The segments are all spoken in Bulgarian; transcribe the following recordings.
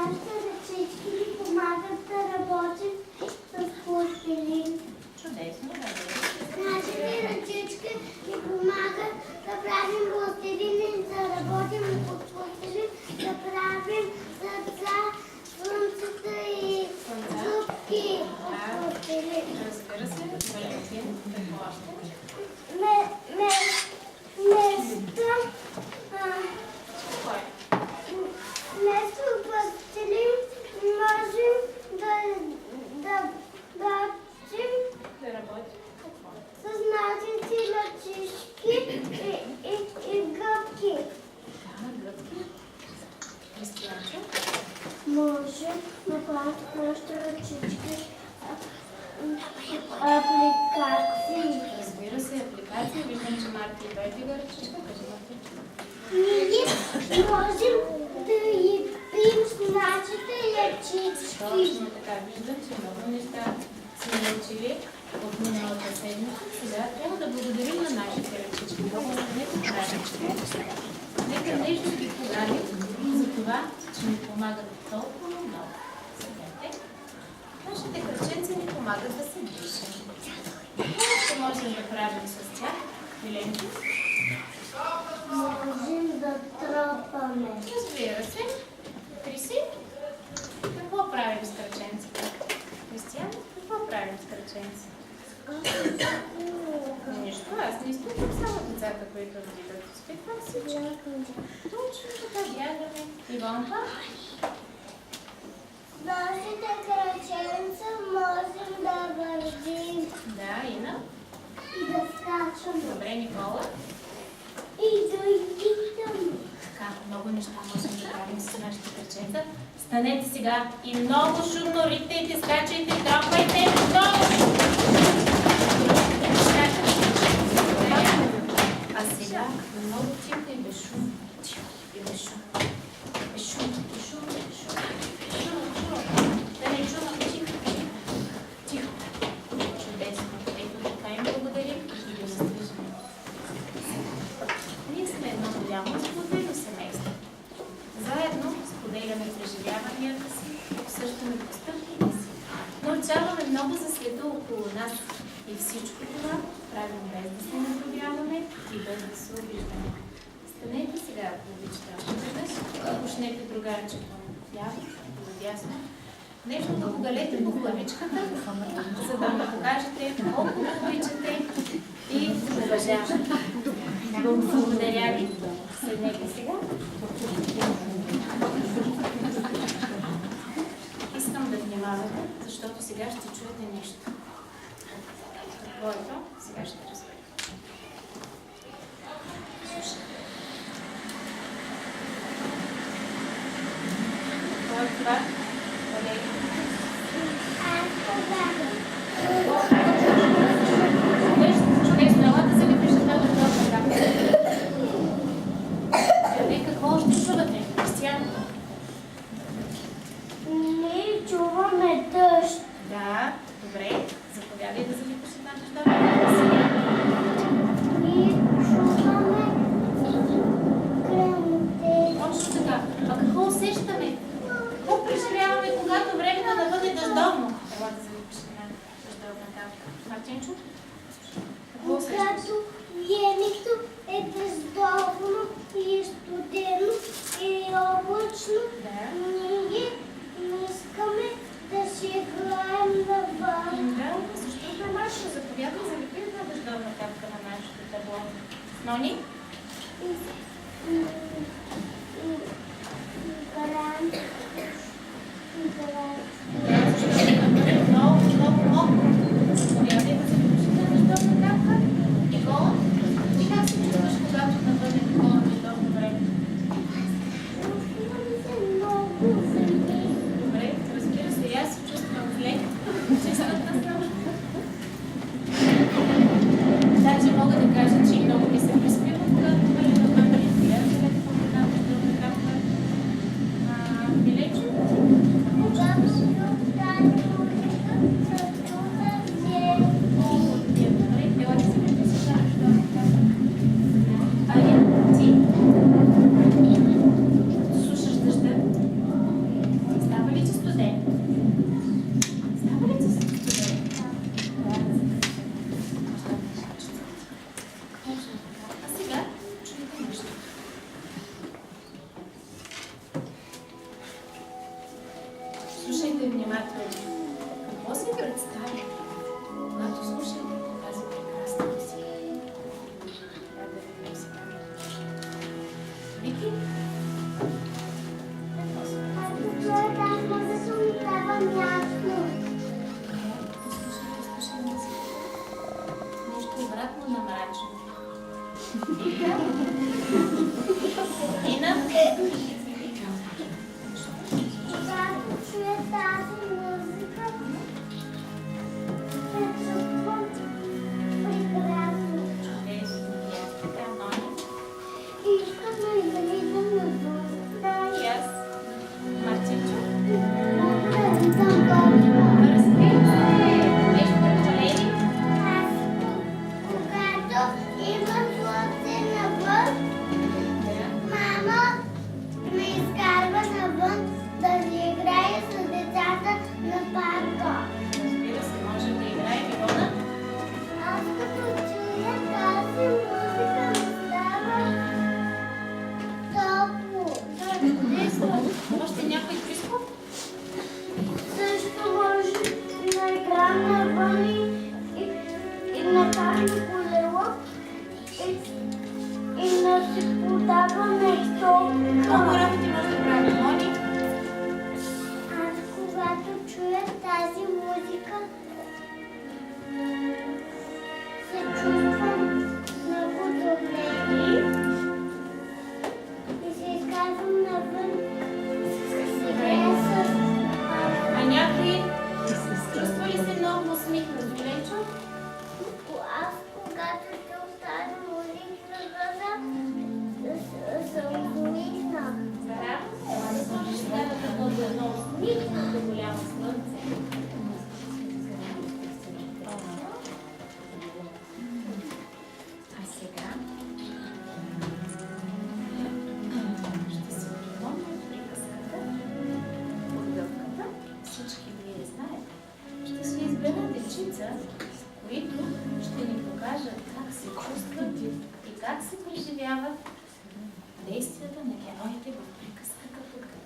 нашите ръчички ни помагат да работим с пластилин. Чудесно, да. Нашите ръчички ни помагат да правим пластилин и да работим с пластилин, да правим сърца, слънцата и зубки от пластилин. Разбира се, Валентин, какво още? Вместо пластилин можем Да работим какво? с нашите ръчички и гъбки. Да, гъбки. Кристиянчо? Може да правим нашите ръчички апликации. Разбира се, апликация. Виждам, че Марти и той дига ръчичка. Кажи, Марти. Ние можем да и пием с нашите ръчички. Точно така. Виждам, че много неща сме научили от миналата седмица. Сега трябва да благодарим на нашите ръчички. Много станете правички. Нека нежно ги погадим за това, че ни помагат толкова много. Седете. Нашите кръченци ни помагат да се движим. Какво ще можем да правим с тях, Миленко? Можем да тропаме. Разбира се. Криси? Какво правим с кръченците? Кристиян, какво правим с кръченци? Нищо, аз не изпитвам само децата, които вдигат. Изпитвам всички. Точно така бягаме. Иванка? Нашите кръченца можем да вървим Да, Ина? и да скачаме. Добре, Никола? И да излитаме. Така, много неща можем да правим с нашите кръченца. Станете сега и много шумно ритайте, скачайте, тропайте, много! А сега много тихо и безшумно. Тихо и безшумно. Безшумно, безшумно, безшумно. Да не чувам, тихо. Тихо. Чудесно. Ето така им благодарим и го застрижаме. Ние сме едно голямо споделено семейство. Заедно споделяме преживяванията си, обсъждаме постъпките си. Научаваме много за света около нас и всичко това правим без да се наблюдаваме и без да се обиждаме. Станете сега, ако обичате още веднъж, почнете другарчето вляво и надясно. Нещо да погалете по главичката, за да му покажете колко го обичате и уважавате. Благодаря ви. Седнете сега. Искам да внимавате, защото сега ще чуете нещо. Какво е то? Сега ще разберете. Слушай. Какво е това? Валерий? Чудесно, ела да се ви преживява това така. Какво още чувате? Кристиян? Ние чуваме дъжд. Да, добре. Заповядай да залиташ една дъждовна сега. Ние чуваме гръмте. Точно така. А какво усещаме? Какво преживяваме, когато времето да бъде дъждовно? Ела да залиташ една дъждовна капка. Мартинчо? Какво усещаш? Когато времето е дъждовно и студено и облачно, ние не искаме да си играем навън. Да, защото е наша. Заповядай, залепи една дъждовна капка на нашето табло. Нони? Защото да бъде много, много мокро. Заповядай да залепиш една дъждовна капка. Никола? И как се чувстваш, когато да бъде такова дъждовно време? Добре, разбира се, и аз се чувствам зле. Честната съм. Даже мога да кажа, че и много ми се приспива, когато бъде на памет. И аз да по една дъждовна капка. Милечо? Добре, ела да се приписаш на дъждовна капка. Али, ти? Слушаш дъжда? слушайте внимателно. Какво си представя, когато слушате тази прекрасна музика? Да видим сега. Вики? Ако чуя тази музика, ми става мясно. Слушай музика. Нещо обратно на мрачно. Вика? Ина? Когато чуя тази музика, се чувствам прекрасно. Така, Нони? И искам да излизам навън. Да, и аз. Мартинчо? Мога да видам Бога. Разбира се. Нещо прекалени? Аз, когато имам слънце навън, мама ме изкарва навън да си играя с децата на парка. Разбира се, може да играем Ивона. Аз като чуя тази музика ми става топло. Чудесно. Още някой Криско? Също може да играем навън и на тази колело и да си подаваме Много тока. работи може да правим, Мони. Аз когато чуя тази музика, се чувствам много добре и се изказвам навън. Сега с А някой чувства ли се много усмихнат, Ленчо? аз когато чуя тази музика, съм умисна. Здраво. Да сложиш сега да бъде едно усмихнато голямо слънце. А сега ще си припомня приказката от гъвката. Всички вие знаете. Ще си избера дечица, които ще ни покажат как се чувстват и как се преживяват действията на героите в приказката под гъвката.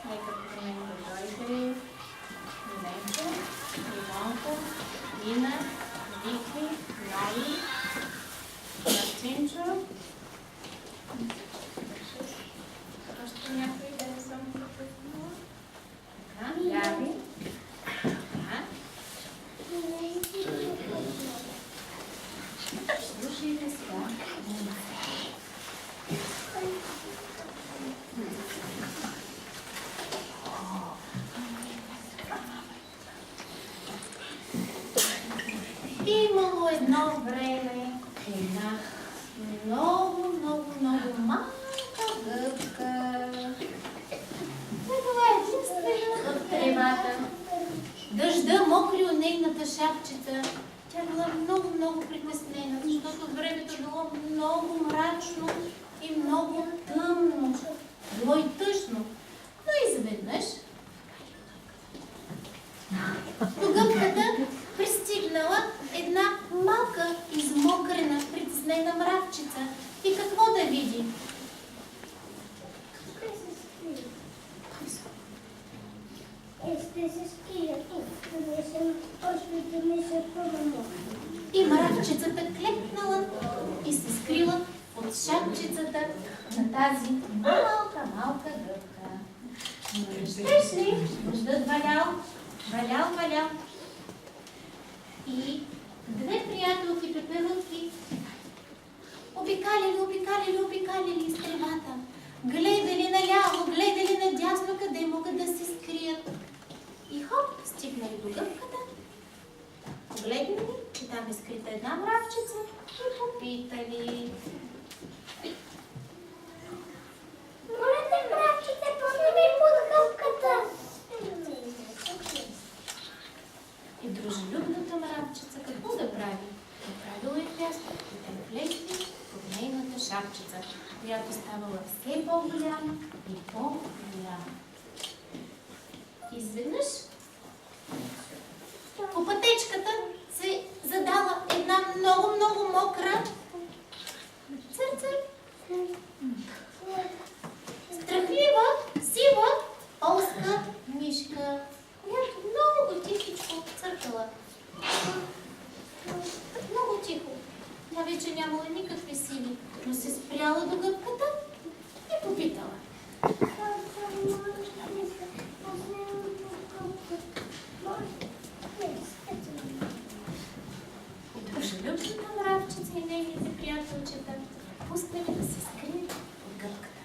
Нека при мен да дойде Миленко, Ивонка, Ина, Вики, Нои, Мартинчо. Още някой да не съм пропуснала. Така, Габи. Така. Слушайте сега. Имало едно време една много малка гъбка. Това е единствена от тревата. Дъжда мокри от нейната шапчета. Тя била много притеснена, защото времето било много мрачно и много тъмно. Било и тъжно. Но изведнъж до гъбката пристигнала една малка, измокрена, притеснена мравчица. И какво да види? Ще се скрия тук, да съм още да ми се пълно. И мравчицата клекнала и се скрила от шапчицата на тази малка гъбка. Виждаш ли? Дъждът валял. И две приятелки пеперутки обикаляли из тревата. Гледали наляво, гледали надясно, къде могат да се скрият. И хоп, стигнали до гъбката, погледнали, че там е скрита една мравчица и попитали. Моля те, мравчице, пусни ми под гъбката. И дружелюбната мравчица какво да прави? Направила и място, и те влезли под нейната шапчица, която ставала все по-голяма и по-голяма. Изведнъж по пътечката се задала една много мокра че нямала никакви сили, но се спряла до гъбката и попитала. Дружелюбната мравчица и нейните приятелчета пускали да се скрият от гъбката.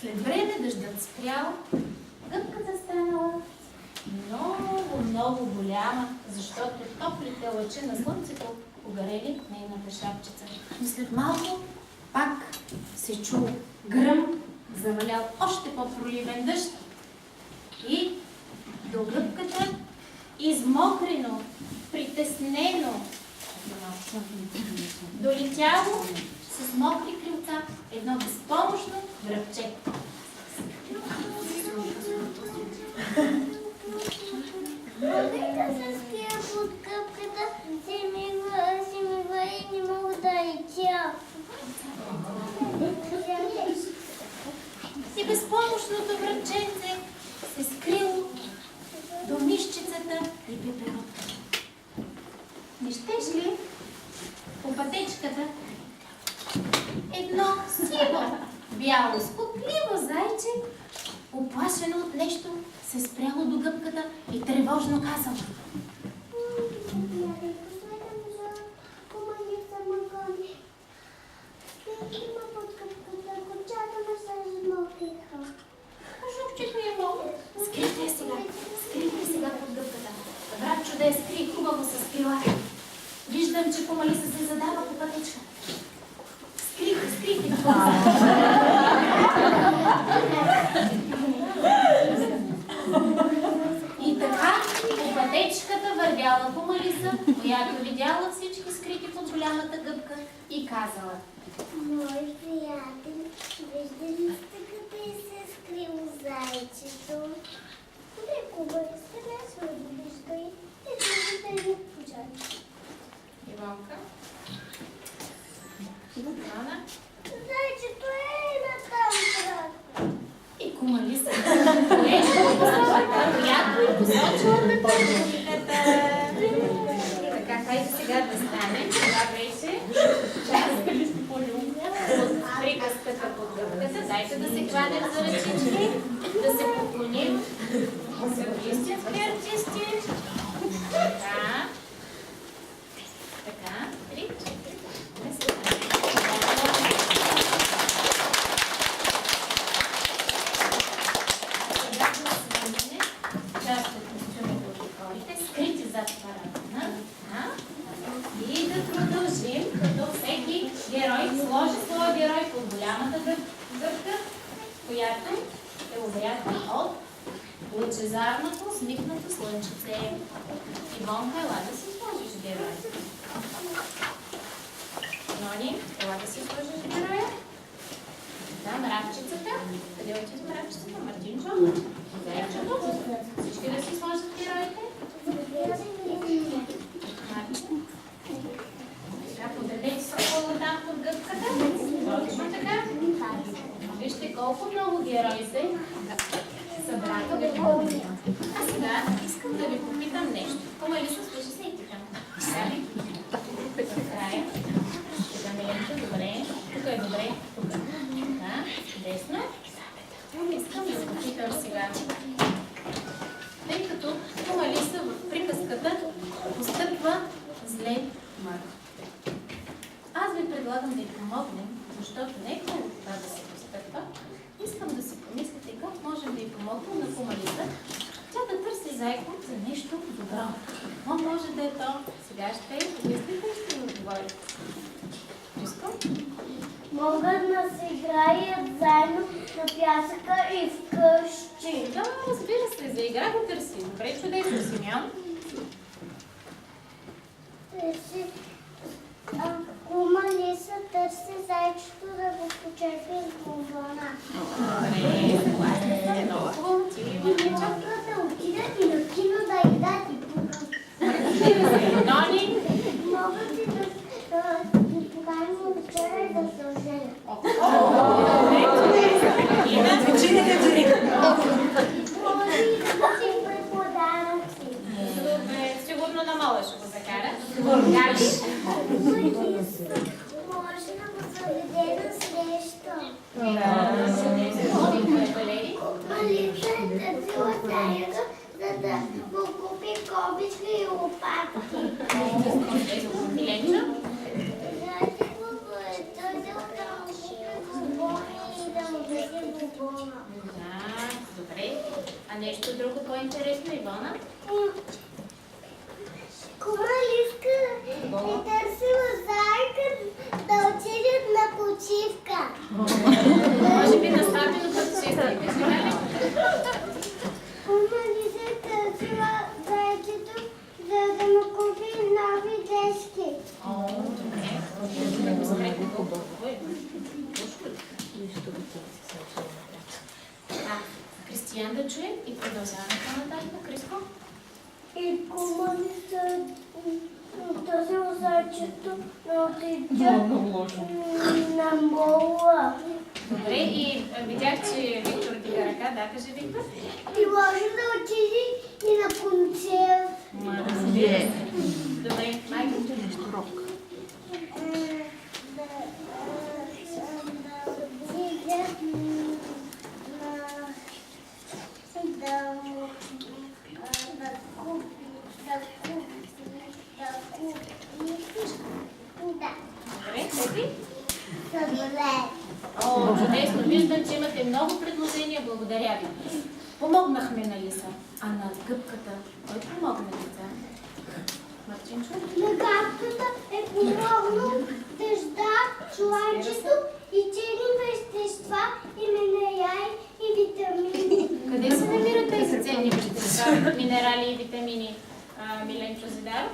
След време дъждът спрял, гъбката станала много голяма, защото топлите лъчи на слънцето угарели нейната шапчица. И след малко пак се чул гръм, завалял още по-проливен дъжд и до гъбката измокрено, притеснено, долетяло с мокри крилца едно безпомощно гръбче. Мога да се скрия под къпката, си мигва и не мога да летя. И безпомощното връченце се скрило до мишчицата и пеперутката. Не щеш ли по пътечката едно сиво, бяло, скотливо зайче, оплашено от нещо, се спряло до гъбката и тревожно казало. Жупчето е много. Скрийте сега под гъбката. Братчо да я скри, хубаво се скрила. Виждам, че Комалиса се задава по пътечка. Скрийте. И така по пътечката вървяла Комалиса, която видяла всички скрити под голямата гъбка и казала. Мой приятел, вижда ли сте къде се е скрило зайчето? Леко бъдеще, не се вижда и другите ни пожали. Иванка? Ивана? Зайчето е на там крак. И Комалиса, която е посочила на пътниката. Така, хайде сега да станем. Това беше част от приказката под гъбката. Дайте да се хванем за ръчички, да се поклоним. Са истински артисти. Така. Така. 3, 4. Скрити зад парадна. И да продължим, като всеки герой сложи своя герой под голямата гъбка, която е обрязана от лъчезарното, усмихнато слънчице. Ивонка, ела да си сложиш героя. Нони, ела да си сложиш героя. Да, мравчицата. Къде отиде мравчицата? Мартинчо? Зайчето? Всички да си сложат героите? Така, подредете сокола там под гъбката. Точно така. Вижте колко много герои се събраха. А сега искам да ви попитам нещо. Комалиса, слушай се и така. Края. Сега Меленка, добре. Тук е добре. Тук. Така, десно. Искам да се попитам сега. Тъй като Комалиса в приказката постъпва зле. Аз ви предлагам да й помогнем, защото не е хубаво това да се постъпва. Искам да си помислите как можем да й помогнем на Комалиса. Тя да търси Зайко за нещо добро. Но може да е то. Сега ще помислите и ще ми отговорите. Искам? Могат да се играят заедно на пясъка и вкъщи. Да, разбира се, за игра го търси. Добре, чудесно, Симеон. Комалиса търси зайчето да го почерпи с бомбона. Могат да отидат и на кино да идат и пукат. Нони? Могат и да ги поканим на вечера и да се оженят. Може и да си преподаръци. Добре, сигурно на Мола ще го закара. Гали? Може да го заведе на среща. Валери? Малица е търсила тайга, за да му купи кобичка и лопатки. Миленчо? Знаете какво е? Той да му купи бубони и да му даде бубона. Да, добре. А нещо друго по-интересно, Ивона? Кума Лиска е търсила зайка да отидат на почивка. Може би на Славино път ще искате, желали? Кума Лиска е търсила зайчето, за да му купи нови дрежки. О, добре. Кристиян да чуем и продължаваме по-нататък. Криско? И кума Лиска търсила зайчето да отиде на мола. Добре, и видях, че Виктор дига ръка. Да, кажи, Виктор. И може да отиде и на концерт. Разбира се. Добре, Майко. Добре, Пепи? О, чудесно. Виждам, че имате много предложения. Благодаря ви. Помогнахме на Лиса. А на гъбката, кой помогна деца? Марчинчо? На капката е помогнал дъжда, чуланчето и ценни вещества, и минерали и витамини. Къде се намират тези ценни вещества, минерали и витамини, Миленчо Зидаров?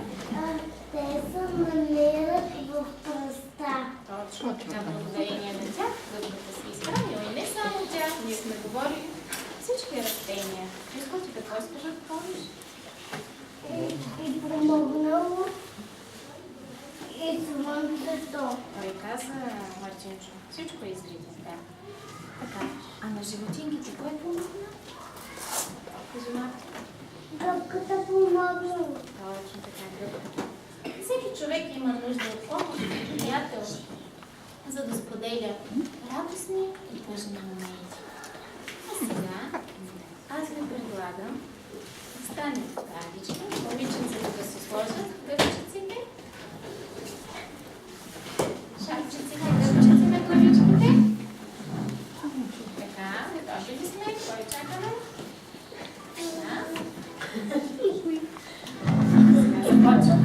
Те се намират в пръста. Точно така, благодарение на тях, гъбката се изхранила. И не само тях, ние сме говорили всички растения. Криско, ти какво искаш да допълниш? И помогнало и слънцето. Той каза, Марчинчо, всичко е изрито, да. Така, а на животинките кой помогна? Кажи, Марко. Гъбката помогнала. Точно така, гъбката. Всеки човек има нужда от помощ, от приятел, за да споделя радостни и тъжни моменти. А сега аз ви предлагам да станете правички, момиченцата да се сложат гъбчиците, шапчиците, гъбчици на главичките. Така, готови ли сме? Кой чакаме? Така. Сега започвам.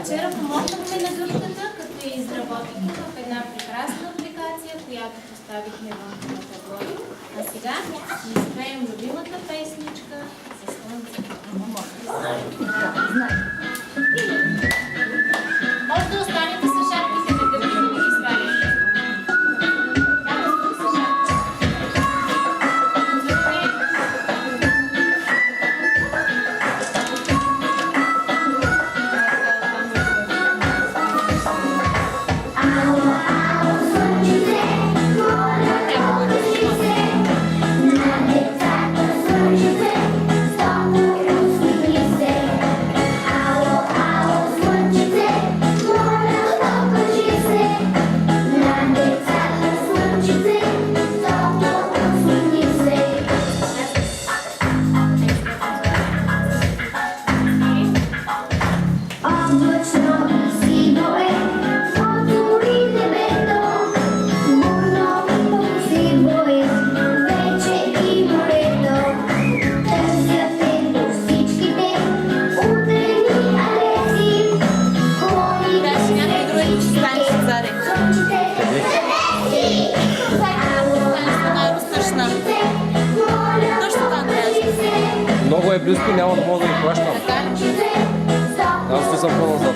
Вчера помогнахме на гъбката, като я изработихме в една прекрасна апликация, която поставихме в табло. А сега ще изпеем любимата песничка за слънцето. Може да останете с шапките на гъбките, да ги свалите. Няма да с шапките. е близко, няма да мога да ни хващам. Аз не съм по-назад.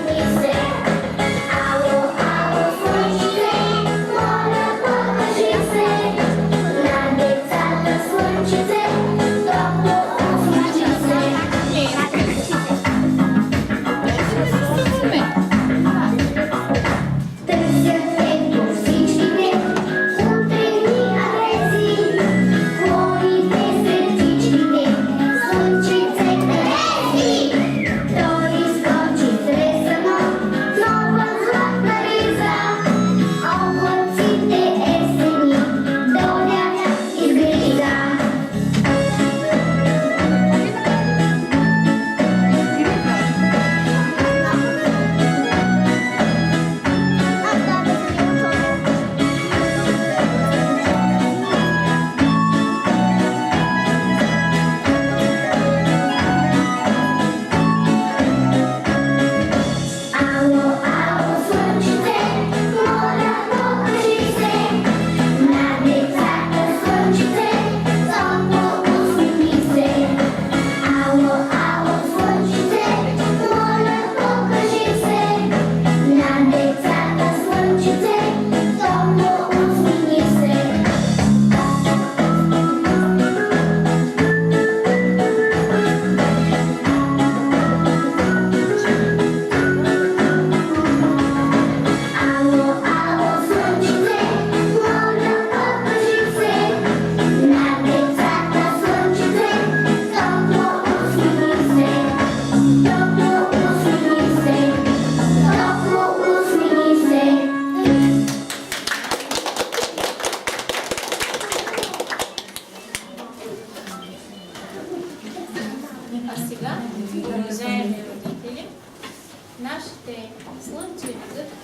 Нашите слънчеви гъби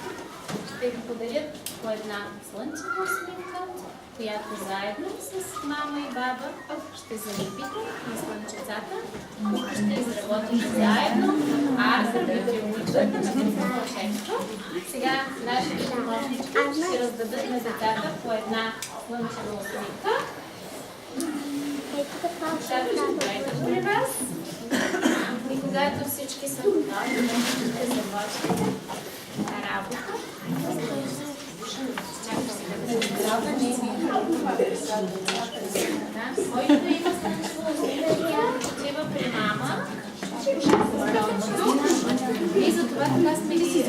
ще ви подарят по една слънчева усмивка, която заедно с мама и баба ще залепите на слънчецата, които ще изработите заедно арта да ви обучат на вълшебство. Сега нашите помощнички ще раздадат на децата по една слънчева усмивка. Децата ще дойдат при вас. И когато всички са готови, ще започнете работа. Който има слънчево усмивка, отива при мама. И затова така сме ги